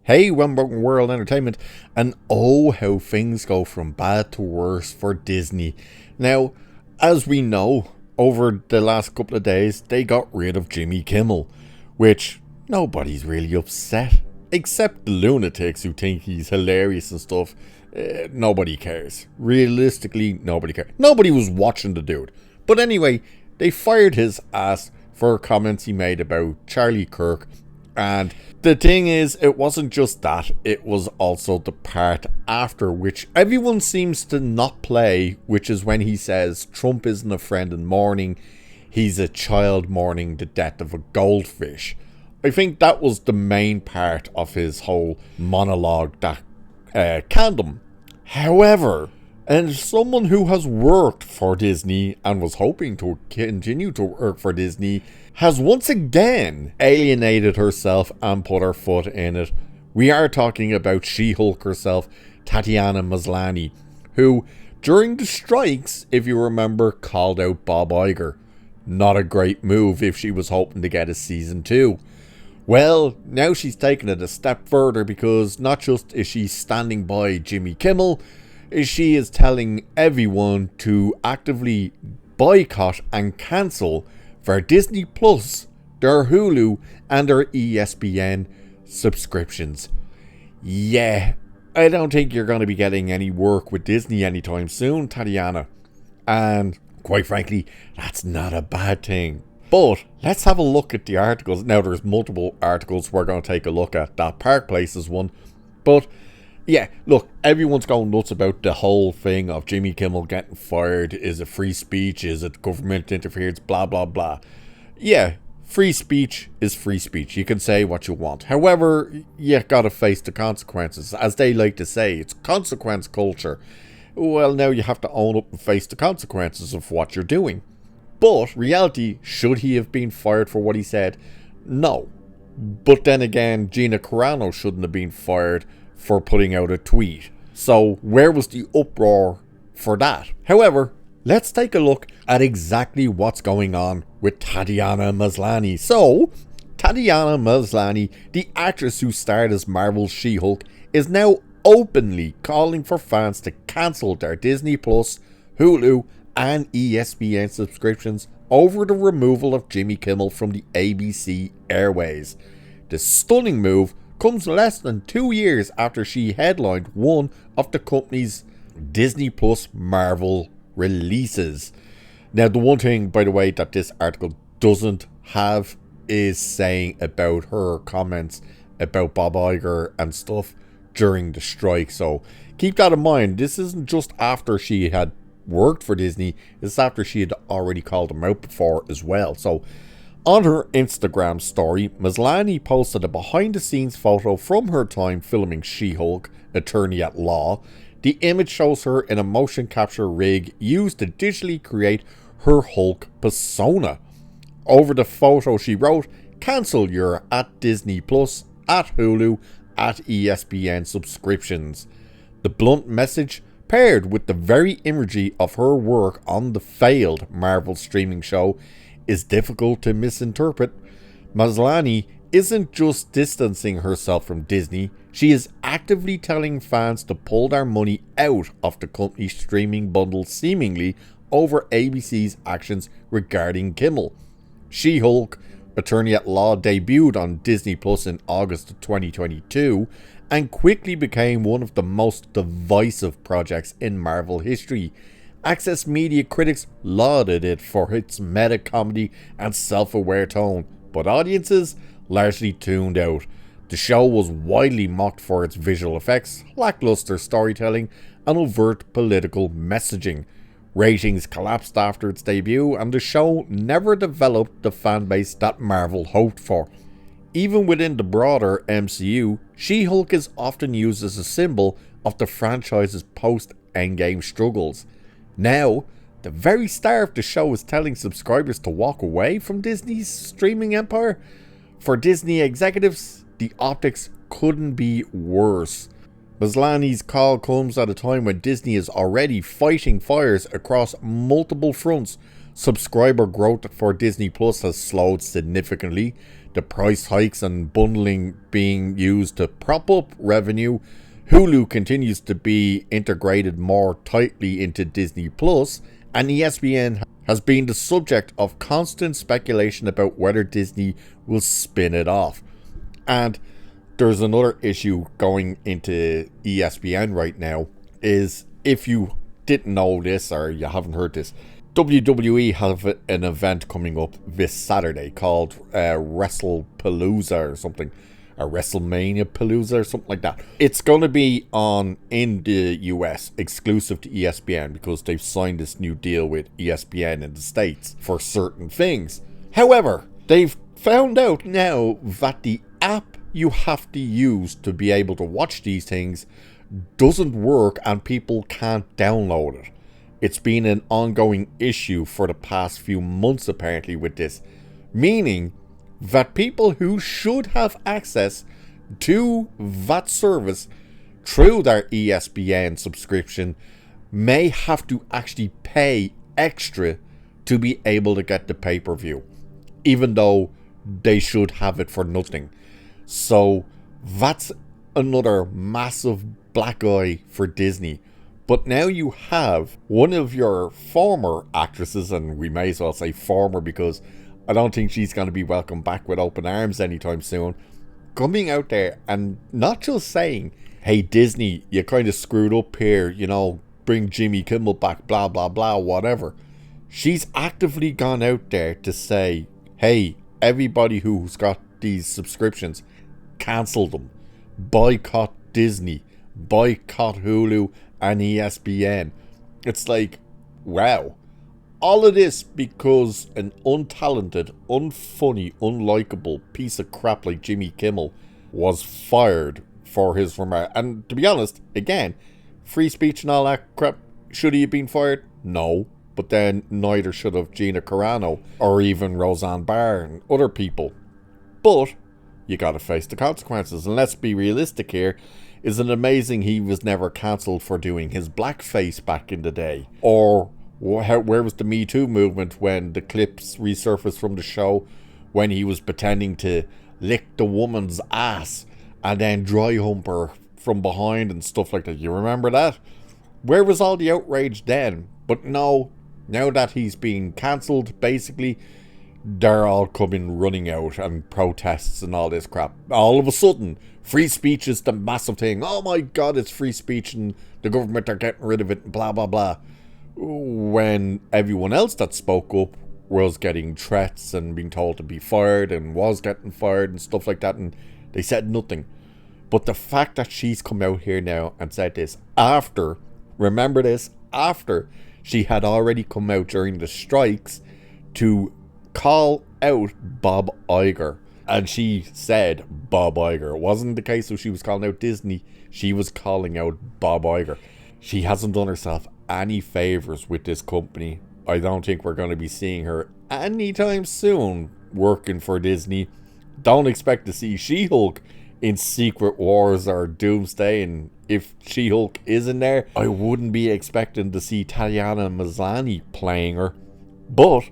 Hey, welcome World Entertainment, and oh, how things go from bad to worse for Disney. Now, as we know, over the last couple of days, they got rid of Jimmy Kimmel, which nobody's really upset, except the lunatics who think he's hilarious and stuff. Nobody cares. Realistically, nobody cares. Nobody was watching the dude. But anyway, they fired his ass for comments he made about Charlie Kirk. And the thing is, it wasn't just that, it was also the part after, which everyone seems to not play, which is when he says Trump isn't a friend in mourning, he's a child mourning the death of a goldfish. I think that was the main part of his whole monologue that canned him. However, and someone who has worked for Disney and was hoping to continue to work for Disney has once again alienated herself and put her foot in it. We are talking about She-Hulk herself, Tatiana Maslany, who during the strikes, if you remember, called out Bob Iger. Not a great move if she was hoping to get a season 2. Well, now she's taken it a step further, because not just is she standing by Jimmy Kimmel, she is telling everyone to actively boycott and cancel for Disney Plus, their Hulu, and their ESPN subscriptions. Yeah, I don't think you're going to be getting any work with Disney anytime soon, Tatiana. And quite frankly, that's not a bad thing. But let's have a look at the articles. Now, there's multiple articles we're going to take a look at. That Park Place is one. But yeah, look, everyone's going nuts about the whole thing of Jimmy Kimmel getting fired. Is it free speech? Is it government interference? Blah, blah, blah. Yeah, free speech is free speech. You can say what you want. However, you gotta face the consequences. As they like to say, it's consequence culture. Well, now you have to own up and face the consequences of what you're doing. But, reality, should he have been fired for what he said? No. But then again, Gina Carano shouldn't have been fired for putting out a tweet. So where was the uproar for that? However, let's take a look at exactly what's going on with Tatiana Maslany. So, Tatiana Maslany, the actress who starred as Marvel's She-Hulk, is now openly calling for fans to cancel their Disney Plus, Hulu, and ESPN subscriptions over the removal of Jimmy Kimmel from the ABC airways. The stunning move comes less than 2 years after she headlined one of the company's Disney Plus Marvel releases. Now, the one thing, by the way, that this article doesn't have is saying about her comments about Bob Iger and stuff during the strike. So keep that in mind. This isn't just after she had worked for Disney, it's after she had already called him out before as well. So on her Instagram story, Maslany posted a behind-the-scenes photo from her time filming She-Hulk, Attorney at Law. The image shows her in a motion capture rig used to digitally create her Hulk persona. Over the photo she wrote, "Cancel your at Disney Plus, at Hulu, at ESPN subscriptions." The blunt message, paired with the very imagery of her work on the failed Marvel streaming show, is difficult to misinterpret. Maslany isn't just distancing herself from Disney, she is actively telling fans to pull their money out of the company's streaming bundle, seemingly over ABC's actions regarding Kimmel. She-Hulk, Attorney at Law, debuted on Disney Plus in August of 2022 and quickly became one of the most divisive projects in Marvel history. Access Media critics lauded it for its meta-comedy and self-aware tone, but audiences largely tuned out. The show was widely mocked for its visual effects, lackluster storytelling, and overt political messaging. Ratings collapsed after its debut, and the show never developed the fanbase that Marvel hoped for. Even within the broader MCU, She-Hulk is often used as a symbol of the franchise's post-Endgame struggles. Now, the very star of the show is telling subscribers to walk away from Disney's streaming empire. For Disney executives, the optics couldn't be worse. Maslany's call comes at a time when Disney is already fighting fires across multiple fronts, Subscriber growth for Disney Plus has slowed significantly. The price hikes and bundling being used to prop up revenue. Hulu continues to be integrated more tightly into Disney Plus, and ESPN has been the subject of constant speculation about whether Disney will spin it off. And there's another issue going into ESPN right now, is if you didn't know this or you haven't heard this, WWE have an event coming up this Saturday called WrestlePalooza or something, or WrestleMania Palooza or something like that. It's going to be on in the US, exclusive to ESPN, because they've signed this new deal with ESPN in the States for certain things. However, they've found out now that the app you have to use to be able to watch these things doesn't work and people can't download it. It's been an ongoing issue for the past few months apparently with this, meaning that people who should have access to that service through their ESPN subscription may have to actually pay extra to be able to get the pay-per-view, even though they should have it for nothing. So that's another massive black eye for Disney. But now you have one of your former actresses, and we may as well say former because I don't think she's going to be welcomed back with open arms anytime soon, coming out there and not just saying, hey Disney, you kind of screwed up here, you know, bring Jimmy Kimmel back, blah blah blah, whatever. She's actively gone out there to say, hey, everybody who's got these subscriptions, cancel them, boycott Disney, boycott Hulu and ESPN. It's like, wow. All of this because an untalented, unfunny, unlikable piece of crap like Jimmy Kimmel was fired for his remark. And to be honest, again, free speech and all that crap, should he have been fired? No. But then neither should have Gina Carano or even Roseanne Barr and other people. But you gotta face the consequences. And let's be realistic here. Isn't it amazing he was never cancelled for doing his blackface back in the day? Or where was the Me Too movement when the clips resurfaced from the show when he was pretending to lick the woman's ass and then dry hump her from behind and stuff like that? You remember that? Where was all the outrage then? But no, now that he's been cancelled, basically, they're all coming running out and protests and all this crap. All of a sudden, free speech is the massive thing. Oh my god, it's free speech and the government are getting rid of it, blah blah blah. When everyone else that spoke up was getting threats and being told to be fired and was getting fired and stuff like that, and they said nothing. But the fact that she's come out here now and said this after, remember this, after she had already come out during the strikes to call out Bob Iger. And she said Bob Iger. It wasn't the case of she was calling out Disney. She was calling out Bob Iger. She hasn't done herself any favors with this company. I don't think we're going to be seeing her anytime soon working for Disney. Don't expect to see She-Hulk in Secret Wars or Doomsday, and if She-Hulk is in there, I wouldn't be expecting to see Tatiana Maslany playing her. But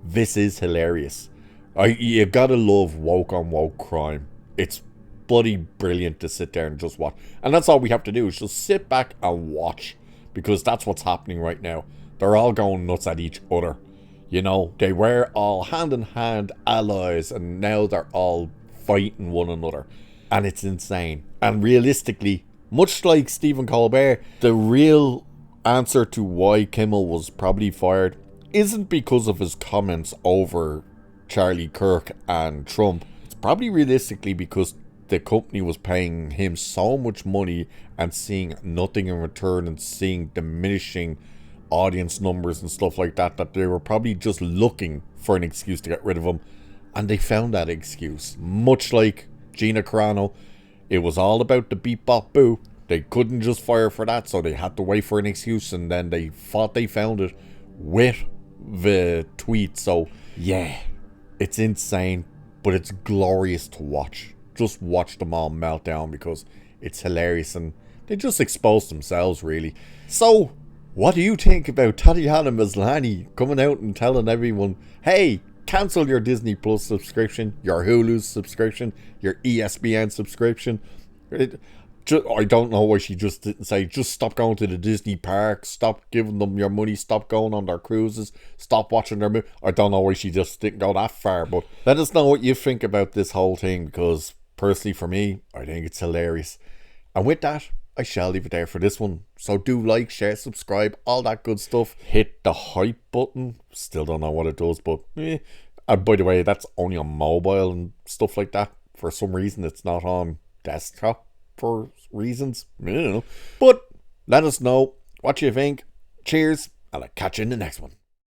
this is hilarious. You gotta love woke on woke crime. It's bloody brilliant to sit there and just watch. And that's all we have to do is just sit back and watch. Because that's what's happening right now. They're all going nuts at each other. You know, they were all hand in hand allies and now they're all fighting one another. And it's insane. And realistically, much like Stephen Colbert, the real answer to why Kimmel was probably fired isn't because of his comments over Charlie Kirk and Trump. It's probably realistically because the company was paying him so much money and seeing nothing in return and seeing diminishing audience numbers and stuff like that, that they were probably just looking for an excuse to get rid of him. And they found that excuse. Much like Gina Carano, it was all about the beep bop boo. They couldn't just fire for that, so they had to wait for an excuse, and then they thought they found it with the tweet. So yeah, it's insane, but it's glorious to watch. Just watch them all melt down because it's hilarious and they just expose themselves really. So What do you think about Tatiana Maslany coming out and telling everyone, hey, cancel your Disney Plus subscription, your Hulu subscription, your ESPN subscription? I don't know why she just didn't say, just stop going to the Disney parks, stop giving them your money, stop going on their cruises, stop watching their movies. I don't know why she just didn't go that far, but let us know what you think about this whole thing, because personally for me, I think it's hilarious. And with that, I shall leave it there for this one. So do like, share, subscribe, all that good stuff. Hit the hype button. Still don't know what it does, but And by the way, that's only on mobile and stuff like that. For some reason, it's not on desktop for reasons. I don't know. But let us know what you think. Cheers, and I'll catch you in the next one.